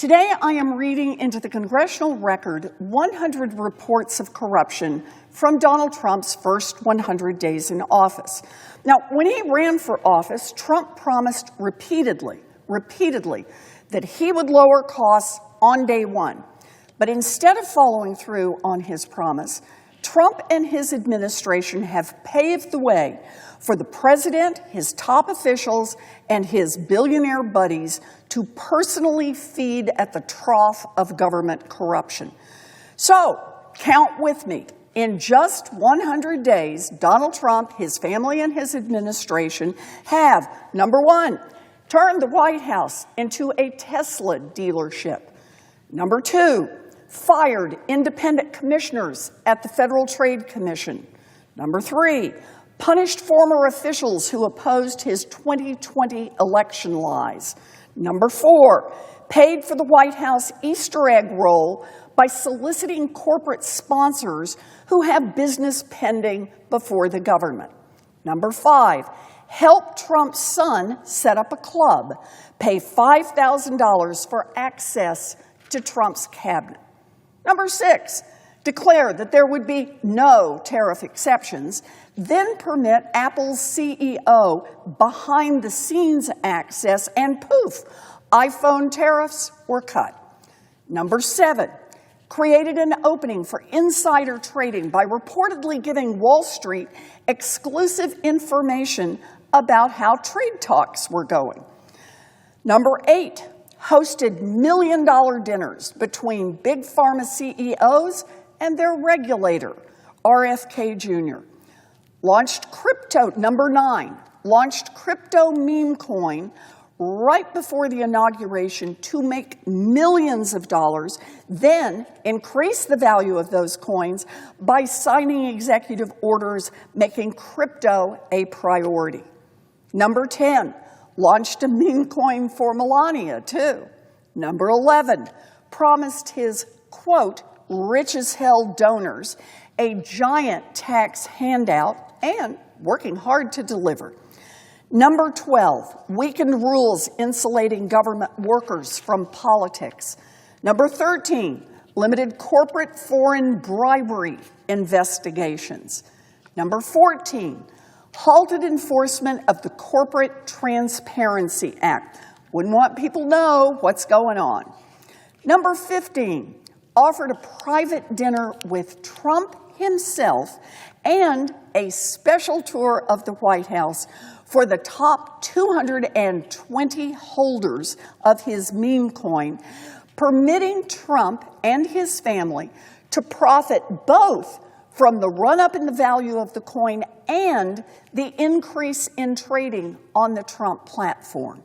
Today, I am reading into the congressional record 100 reports of corruption from Donald Trump's first 100 days in office. Now, when he ran for office, Trump promised repeatedly that he would lower costs on day one. But instead of following through on his promise, Trump and his administration have paved the way for the president, his top officials, and his billionaire buddies to personally feed at the trough of government corruption. So, count with me. In just 100 days, Donald Trump, his family, and his administration have, number one, turned the White House into a Tesla dealership. Number two, fired independent commissioners at the Federal Trade Commission. Number three, punished former officials who opposed his 2020 election lies. Number four, paid for the White House Easter egg roll by soliciting corporate sponsors who have business pending before the government. Number five, helped Trump's son set up a club, pay $5,000 for access to Trump's cabinet. Number six, declare that there would be no tariff exceptions, then permit Apple's CEO behind-the-scenes access, and poof, iPhone tariffs were cut. Number seven, created an opening for insider trading by reportedly giving Wall Street exclusive information about how trade talks were going. Number eight, hosted million-dollar dinners between big pharma CEOs and their regulator, RFK Jr. Number nine, launched crypto meme coin right before the inauguration to make millions of dollars, then increase the value of those coins by signing executive orders making crypto a priority. Number 10, launched a meme coin for Melania, too. Number 11, promised his, quote, rich as hell donors a giant tax handout and working hard to deliver. Number 12, weakened rules insulating government workers from politics. Number 13, limited corporate foreign bribery investigations. Number 14, halted enforcement of the Corporate Transparency Act. Wouldn't want people to know what's going on. Number 15, offered a private dinner with Trump himself and a special tour of the White House for the top 220 holders of his meme coin, permitting Trump and his family to profit both from the run-up in the value of the coin and the increase in trading on the Trump platform.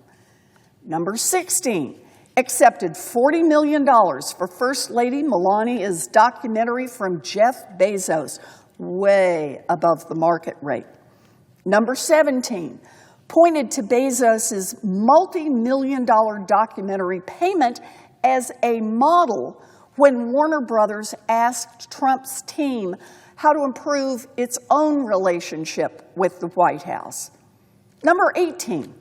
Number 16, accepted $40 million for First Lady Melania's documentary from Jeff Bezos, way above the market rate. Number 17, pointed to Bezos's multi-million-dollar documentary payment as a model when Warner Brothers asked Trump's team how to improve its own relationship with the White House. Number 18,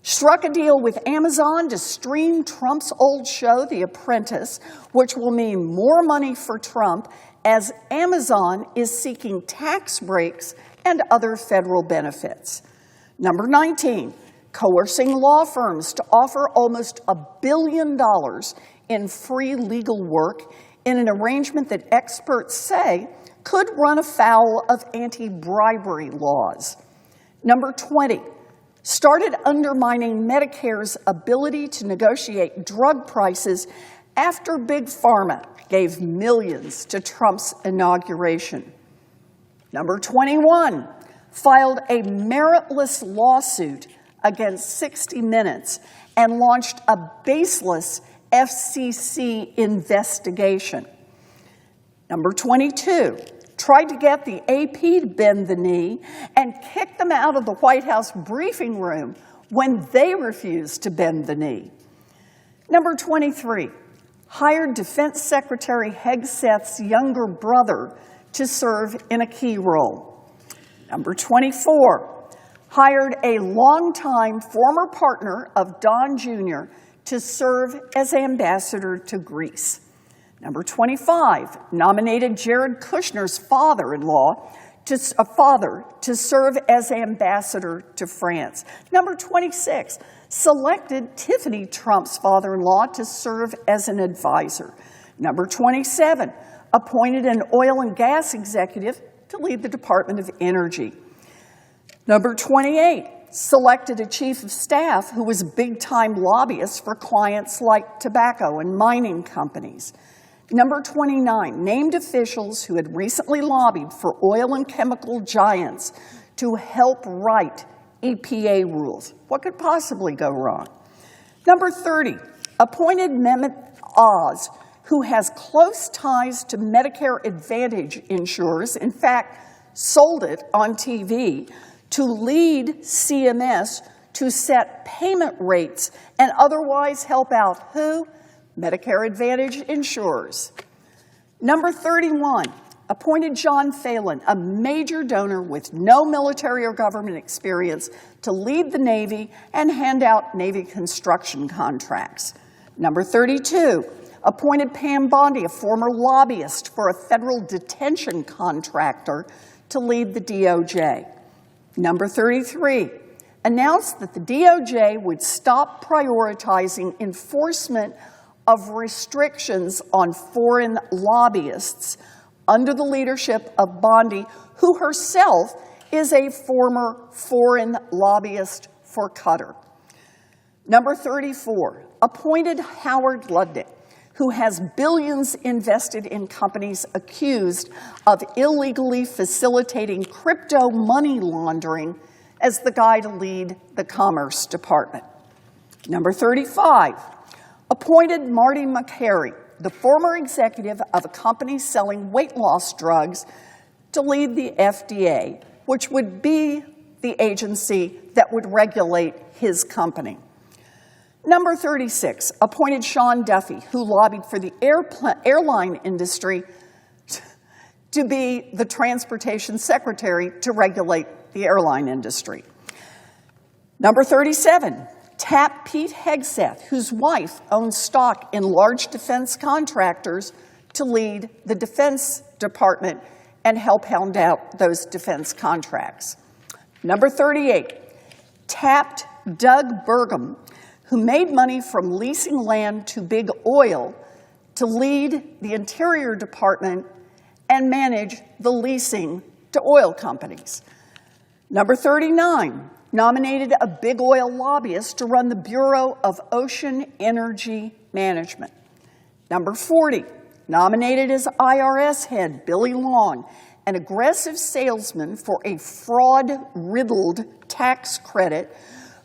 struck a deal with Amazon to stream Trump's old show, The Apprentice, which will mean more money for Trump as Amazon is seeking tax breaks and other federal benefits. Number 19, coercing law firms to offer almost $1 billion in free legal work in an arrangement that experts say could run afoul of anti-bribery laws. Number 20, started undermining Medicare's ability to negotiate drug prices after Big Pharma gave millions to Trump's inauguration. Number 21, filed a meritless lawsuit against 60 Minutes and launched a baseless FCC investigation. Number 22, tried to get the AP to bend the knee and kick them out of the White House briefing room when they refused to bend the knee. Number 23, hired Defense Secretary Hegseth's younger brother to serve in a key role. Number 24, hired a longtime former partner of Don Jr. to serve as ambassador to Greece. Number 25, nominated Jared Kushner's father-in-law to serve as ambassador to France. Number 26, selected Tiffany Trump's father-in-law to serve as an advisor. Number 27, appointed an oil and gas executive to lead the Department of Energy. Number 28, selected a chief of staff who was a big-time lobbyist for clients like tobacco and mining companies. Number 29, named officials who had recently lobbied for oil and chemical giants to help write EPA rules. What could possibly go wrong? Number 30, appointed Mehmet Oz, who has close ties to Medicare Advantage insurers, in fact, sold it on TV, to lead CMS to set payment rates and otherwise help out who? Medicare Advantage insurers. Number 31, appointed John Phelan, a major donor with no military or government experience, to lead the Navy and hand out Navy construction contracts. Number 32, appointed Pam Bondi, a former lobbyist for a federal detention contractor, to lead the DOJ. Number 33, announced that the DOJ would stop prioritizing enforcement of restrictions on foreign lobbyists under the leadership of Bondi, who herself is a former foreign lobbyist for Qatar. Number 34, appointed Howard Lutnick, who has billions invested in companies accused of illegally facilitating crypto money laundering, as the guy to lead the Commerce Department. Number 35, appointed Marty McCary, the former executive of a company selling weight loss drugs, to lead the FDA, which would be the agency that would regulate his company. Number 36, appointed Sean Duffy, who lobbied for the airline industry to be the transportation secretary to regulate the airline industry. Number 37, tapped Pete Hegseth, whose wife owns stock in large defense contractors, to lead the Defense Department and help hound out those defense contracts. Number 38, tapped Doug Burgum, who made money from leasing land to big oil, to lead the Interior Department and manage the leasing to oil companies. Number 39, nominated a big oil lobbyist to run the Bureau of Ocean Energy Management. Number 40, nominated as IRS head Billy Long, an aggressive salesman for a fraud-riddled tax credit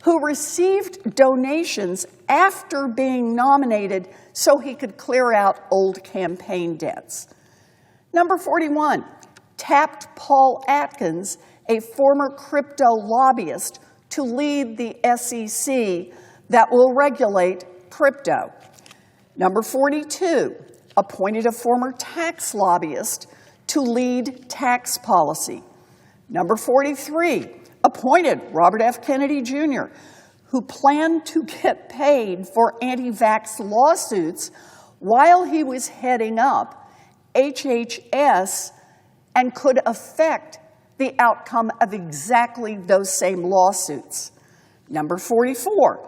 who received donations after being nominated so he could clear out old campaign debts. Number 41, tapped Paul Atkins, a former crypto lobbyist, to lead the SEC that will regulate crypto. Number 42, appointed a former tax lobbyist to lead tax policy. Number 43, appointed Robert F. Kennedy Jr., who planned to get paid for anti-vax lawsuits while he was heading up HHS and could affect the outcome of exactly those same lawsuits. Number 44,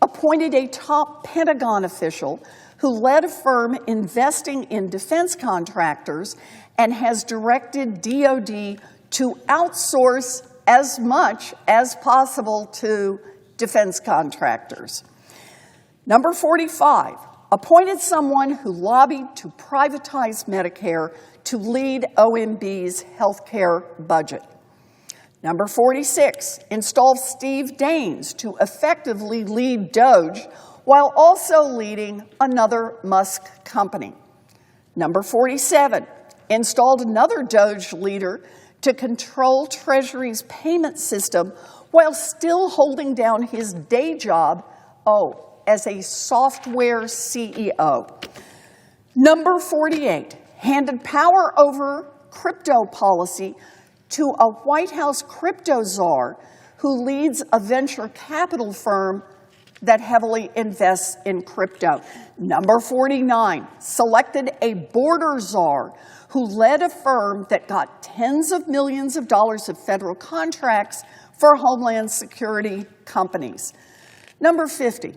appointed a top Pentagon official who led a firm investing in defense contractors and has directed DoD to outsource as much as possible to defense contractors. Number 45, appointed someone who lobbied to privatize Medicare to lead OMB's health care budget. Number 46, installed Steve Daines to effectively lead DOGE while also leading another Musk company. Number 47, installed another DOGE leader to control Treasury's payment system while still holding down his day job, as a software CEO. Number 48, handed power over crypto policy to a White House crypto czar who leads a venture capital firm that heavily invests in crypto. Number 49, selected a border czar who led a firm that got tens of millions of dollars of federal contracts for Homeland Security companies. Number 50,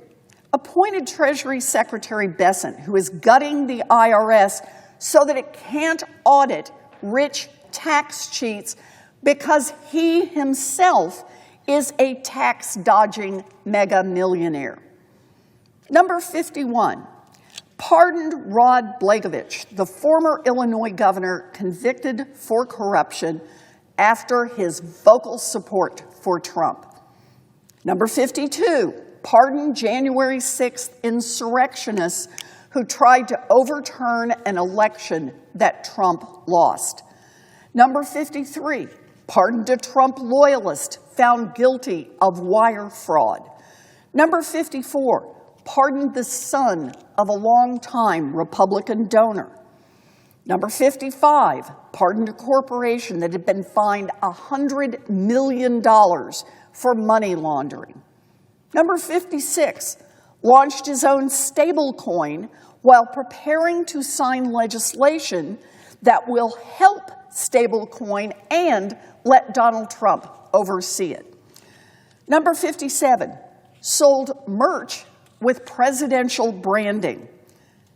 appointed Treasury Secretary Bessent, who is gutting the IRS so that it can't audit rich tax cheats because he himself is a tax-dodging mega millionaire. Number 51, pardoned Rod Blagojevich, the former Illinois governor convicted for corruption after his vocal support for Trump. Number 52, pardoned January 6th insurrectionists who tried to overturn an election that Trump lost. Number 53, pardoned a Trump loyalist found guilty of wire fraud. Number 54, pardoned the son of a longtime Republican donor. Number 55, pardoned a corporation that had been fined $100 million for money laundering. Number 56, launched his own stablecoin while preparing to sign legislation that will help stablecoin and let Donald Trump oversee it. Number 57, sold merch with presidential branding.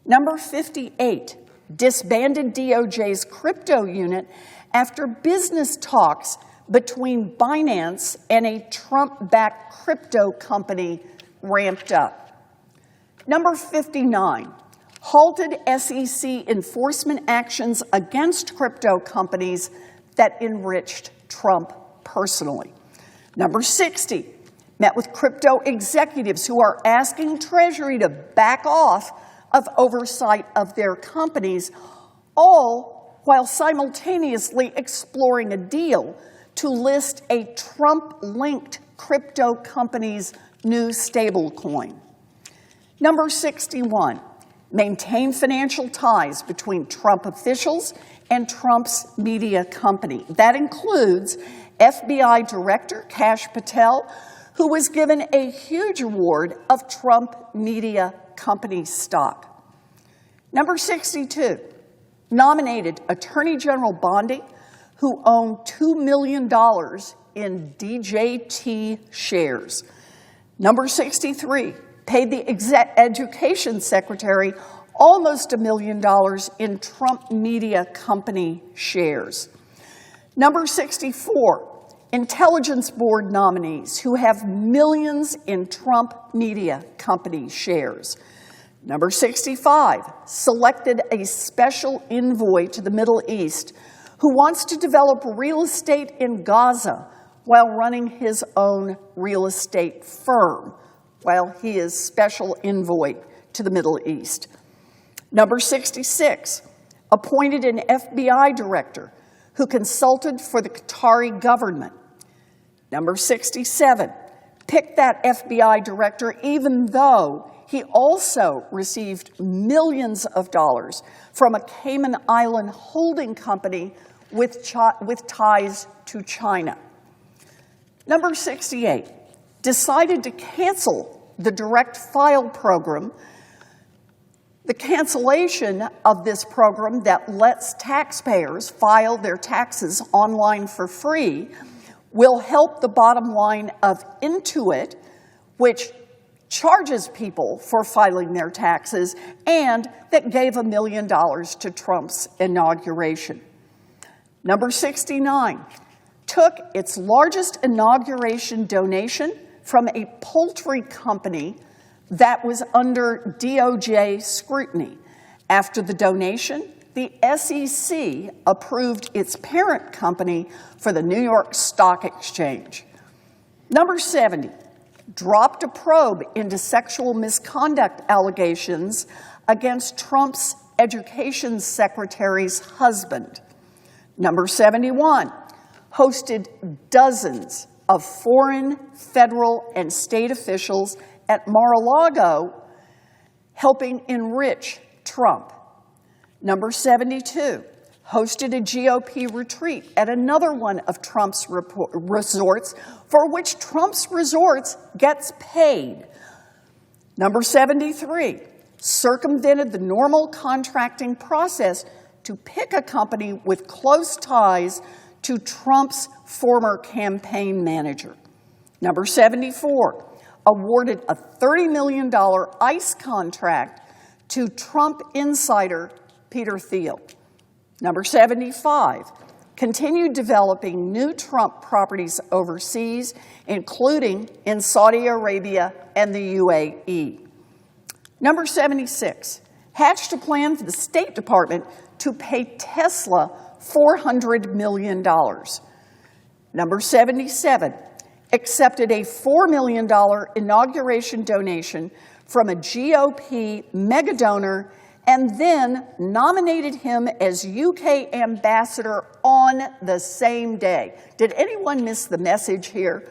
Number 58, disbanded DOJ's crypto unit after business talks between Binance and a Trump-backed crypto company ramped up. Number 59, halted SEC enforcement actions against crypto companies that enriched Trump personally. Number 60, met with crypto executives who are asking Treasury to back off of oversight of their companies, all while simultaneously exploring a deal to list a Trump-linked crypto company's new stablecoin. Number 61, maintain financial ties between Trump officials and Trump's media company. That includes FBI Director Kash Patel, who was given a huge award of Trump media company stock. Number 62, nominated Attorney General Bondi, who owned $2 million in DJT shares. Number 63, paid the Education Secretary almost $1 million in Trump media company shares. Number 64, Intelligence Board nominees who have millions in Trump media company shares. Number 65, selected a special envoy to the Middle East who wants to develop real estate in Gaza while running his own real estate firm, while he is special envoy to the Middle East. Number 66, appointed an FBI director who consulted for the Qatari government. Number 67, picked that FBI director even though he also received millions of dollars from a Cayman Island holding company with ties to China. Number 68, decided to cancel the direct file program. The cancellation of this program that lets taxpayers file their taxes online for free will help the bottom line of Intuit, which charges people for filing their taxes and that gave $1 million to Trump's inauguration. Number 69, took its largest inauguration donation from a poultry company that was under DOJ scrutiny. After the donation, the SEC approved its parent company for the New York Stock Exchange. Number 70, dropped a probe into sexual misconduct allegations against Trump's education secretary's husband. Number 71, hosted dozens of foreign, federal, and state officials at Mar-a-Lago, helping enrich Trump. Number 72, hosted a GOP retreat at another one of Trump's resorts, for which Trump's resorts gets paid. Number 73, circumvented the normal contracting process to pick a company with close ties to Trump's former campaign manager. Number 74, awarded a $30 million ICE contract to Trump insider Peter Thiel. Number 75, continued developing new Trump properties overseas, including in Saudi Arabia and the UAE. Number 76, hatched a plan for the State Department to pay Tesla $400 million. Number 77, accepted a $4 million inauguration donation from a GOP mega donor and then nominated him as UK ambassador on the same day. Did anyone miss the message here?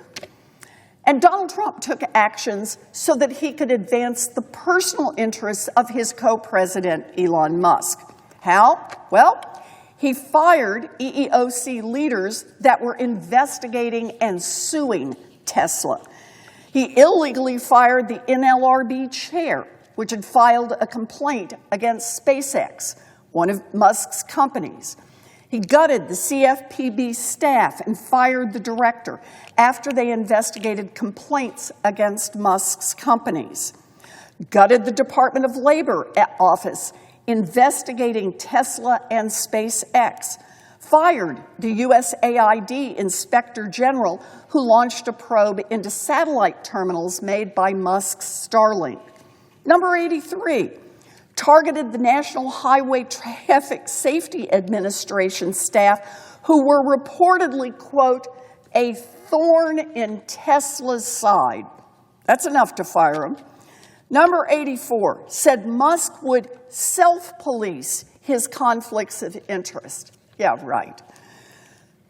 And Donald Trump took actions so that he could advance the personal interests of his co-president, Elon Musk. How? Well, he fired EEOC leaders that were investigating and suing Tesla. He illegally fired the NLRB chair, which had filed a complaint against SpaceX, one of Musk's companies. He gutted the CFPB staff and fired the director after they investigated complaints against Musk's companies. Gutted the Department of Labor office investigating Tesla and SpaceX. Fired the USAID Inspector General who launched a probe into satellite terminals made by Musk's Starlink. Number 83, targeted the National Highway Traffic Safety Administration staff who were reportedly, quote, a thorn in Tesla's side. That's enough to fire him. Number 84, said Musk would self-police his conflicts of interest. Yeah, right.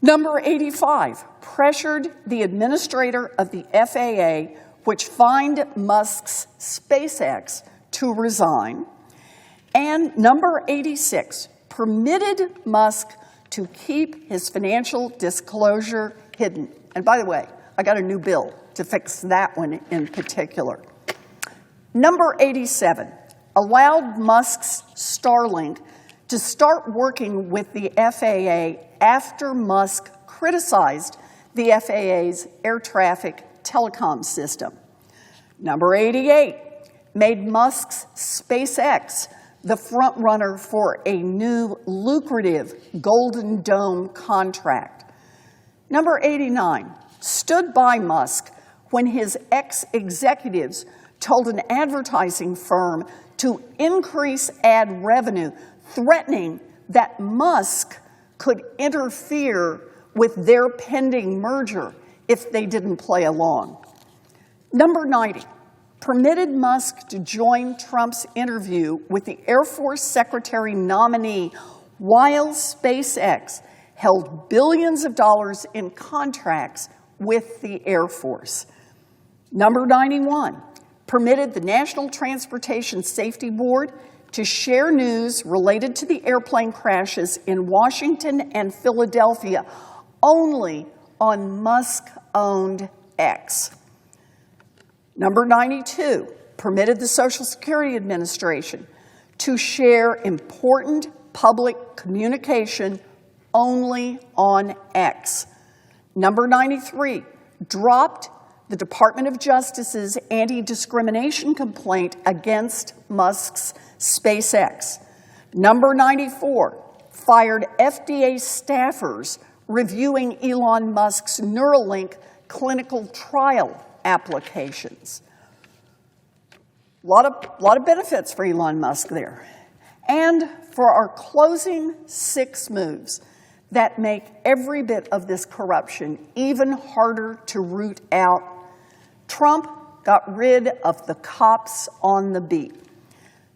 Number 85, pressured the administrator of the FAA, which fined Musk's SpaceX, to resign. And number 86, permitted Musk to keep his financial disclosure hidden. And by the way, I got a new bill to fix that one in particular. Number 87, allowed Musk's Starlink to start working with the FAA after Musk criticized the FAA's air traffic telecom system. Number 88, made Musk's SpaceX the front runner for a new lucrative Golden Dome contract. Number 89, stood by Musk when his ex-executives told an advertising firm to increase ad revenue, threatening that Musk could interfere with their pending merger if they didn't play along. Number 90, permitted Musk to join Trump's interview with the Air Force Secretary nominee while SpaceX held billions of dollars in contracts with the Air Force. Number 91, permitted the National Transportation Safety Board to share news related to the airplane crashes in Washington and Philadelphia only on Musk-owned X. Number 92, permitted the Social Security Administration to share important public communication only on X. Number 93, dropped the Department of Justice's anti-discrimination complaint against Musk's SpaceX. Number 94, fired FDA staffers reviewing Elon Musk's Neuralink clinical trial applications. A lot of benefits for Elon Musk there. And for our closing 6 moves that make every bit of this corruption even harder to root out, Trump got rid of the cops on the beat.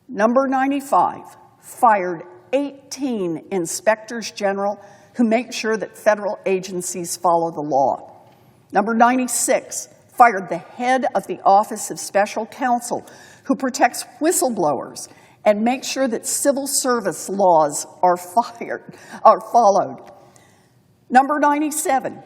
Number 95, fired 18 inspectors general who make sure that federal agencies follow the law. Number 96, fired the head of the Office of Special Counsel who protects whistleblowers and makes sure that civil service laws are followed. Number 97,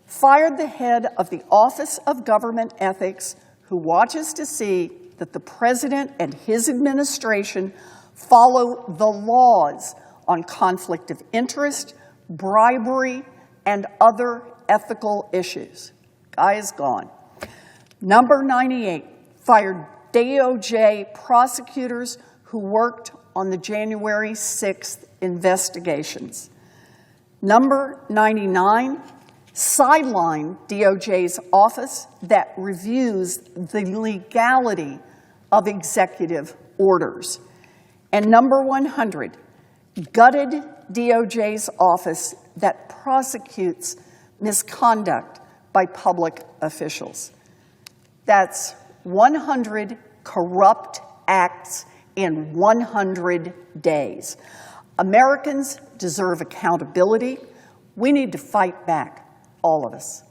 fired the head of the Office of Government Ethics who watches to see that the president and his administration follow the laws on conflict of interest, bribery, and other ethical issues. Guy is gone. Number 98, fired DOJ prosecutors who worked on the January 6th investigations. Number 99, sidelined DOJ's office that reviews the legality of executive orders. And number 100, gutted DOJ's office that prosecutes misconduct by public officials. That's 100 corrupt acts in 100 days. Americans deserve accountability. We need to fight back, all of us.